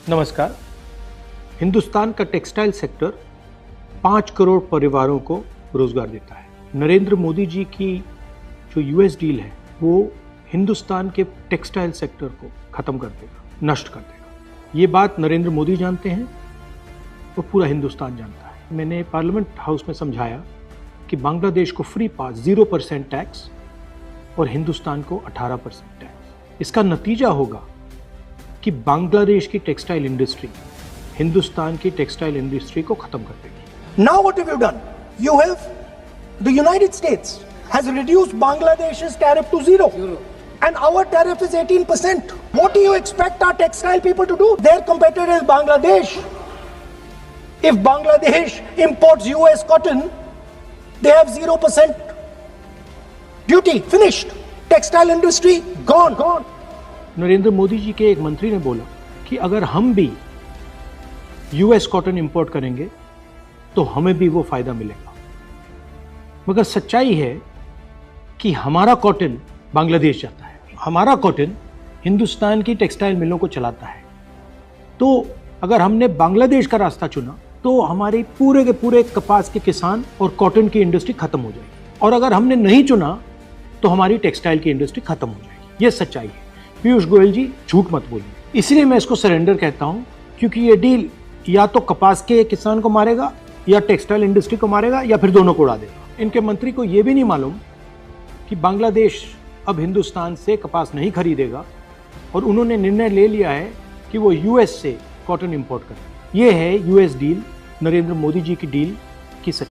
नमस्कार। हिंदुस्तान का textile sector 5 crore परिवारों को रोजगार देता है। नरेंद्र मोदी जी की जो यूएस डील है वो हिंदुस्तान के टेक्सटाइल सेक्टर को खत्म कर देगा, नष्ट कर देगा। ये बात नरेंद्र मोदी जानते हैं और पूरा हिंदुस्तान जानता है। मैंने पार्लियामेंट हाउस में समझाया कि बांग्लादेश को फ्री पास 0% टैक्स और हिंदुस्तान को 18% टैक्स। इसका नतीजा होगा कि बांग्लादेश की टेक्सटाइल इंडस्ट्री हिंदुस्तान की टेक्सटाइल इंडस्ट्री को खत्म कर देगी। Now what have you done? You have, the United States has reduced Bangladesh's tariff to zero. And our tariff is 18%. What do you expect our textile people to do? Their competitor is Bangladesh. If Bangladesh imports US cotton, they have 0% duty. Finished. Textile industry gone. Narendra Modi ji के एक मंत्री ने बोला कि अगर हम भी US cotton import करेंगे तो हमें भी वो फायदा मिलेगा। मगर सच्चाई है कि हमारा कॉटन बांग्लादेश जाता है, हमारा कॉटन हिंदुस्तान की टेक्सटाइल मिलों को चलाता है। तो अगर हमने बांग्लादेश का रास्ता चुना तो हमारे पूरे के पूरे कपास के किसान और कॉटन की इंडस्ट्री खत्म हो जाएगी, और अगर हमने नहीं चुना तो हमारी टेक्सटाइल की इंडस्ट्री खत्म हो जाएगी। ये सच्चाई है। पीयूष गोयल जी झूठ मत बोलिए। इसलिए मैं इसको सरेंडर कहता हूं, क्योंकि ये डील या तो कपास के किसान को मारेगा या टेक्सटाइल इंडस्ट्री को मारेगा या फिर दोनों को उड़ा देगा। इनके मंत्री को यह भी नहीं मालूम कि बांग्लादेश अब हिंदुस्तान से कपास नहीं खरीदेगा और उन्होंने निर्णय ले लिया है कि वो यूएस से कॉटन इंपोर्ट करें। यह है यूएस डील, नरेंद्र मोदी जी की डील की सच्चाई।